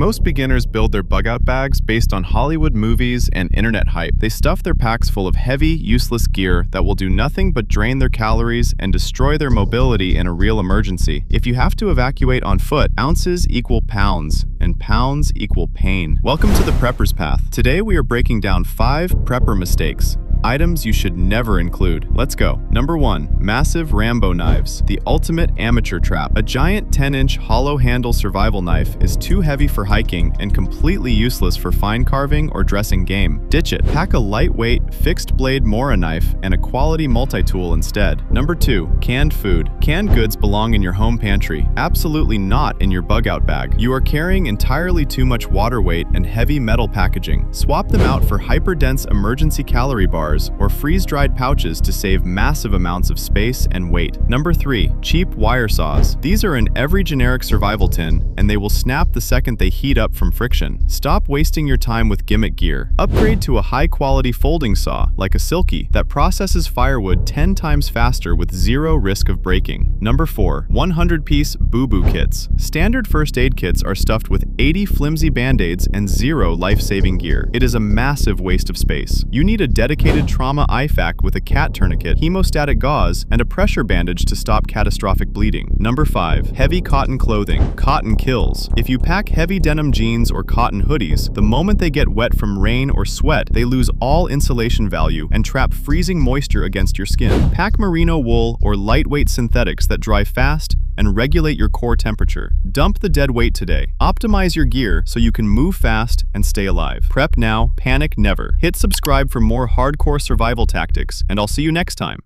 Most beginners build their bug-out bags based on Hollywood movies and internet hype. They stuff their packs full of heavy, useless gear that will do nothing but drain their calories and destroy their mobility in a real emergency. If you have to evacuate on foot, ounces equal pounds, and pounds equal pain. Welcome to the Prepper's Path. Today we are breaking down 5 prepper mistakes. Items you should never include. Let's go. Number 1. Massive Rambo knives. The ultimate amateur trap. A giant 10-inch hollow handle survival knife is too heavy for hiking and completely useless for fine carving or dressing game. Ditch it. Pack a lightweight, fixed-blade Mora knife and a quality multi-tool instead. Number 2. Canned food. Canned goods belong in your home pantry, absolutely not in your bug-out bag. You are carrying entirely too much water weight and heavy metal packaging. Swap them out for hyper-dense emergency calorie bars or freeze-dried pouches to save massive amounts of space and weight. Number 3. Cheap wire saws. These are in every generic survival tin, and they will snap the second they heat up from friction. Stop wasting your time with gimmick gear. Upgrade to a high-quality folding saw, like a Silky, that processes firewood 10 times faster with zero risk of breaking. Number 4. 100-piece boo-boo kits. Standard first aid kits are stuffed with 80 flimsy band-aids and 0 life-saving gear. It is a massive waste of space. You need a dedicated trauma IFAK with a cat tourniquet, hemostatic gauze, and a pressure bandage to stop catastrophic bleeding. Number 5. Heavy cotton clothing. Cotton kills. If you pack heavy denim jeans or cotton hoodies, the moment they get wet from rain or sweat, they lose all insulation value and trap freezing moisture against your skin. Pack merino wool or lightweight synthetics that dry fast and regulate your core temperature. Dump the dead weight today. Optimize your gear so you can move fast and stay alive. Prep now, panic never. Hit subscribe for more hardcore survival tactics, and I'll see you next time.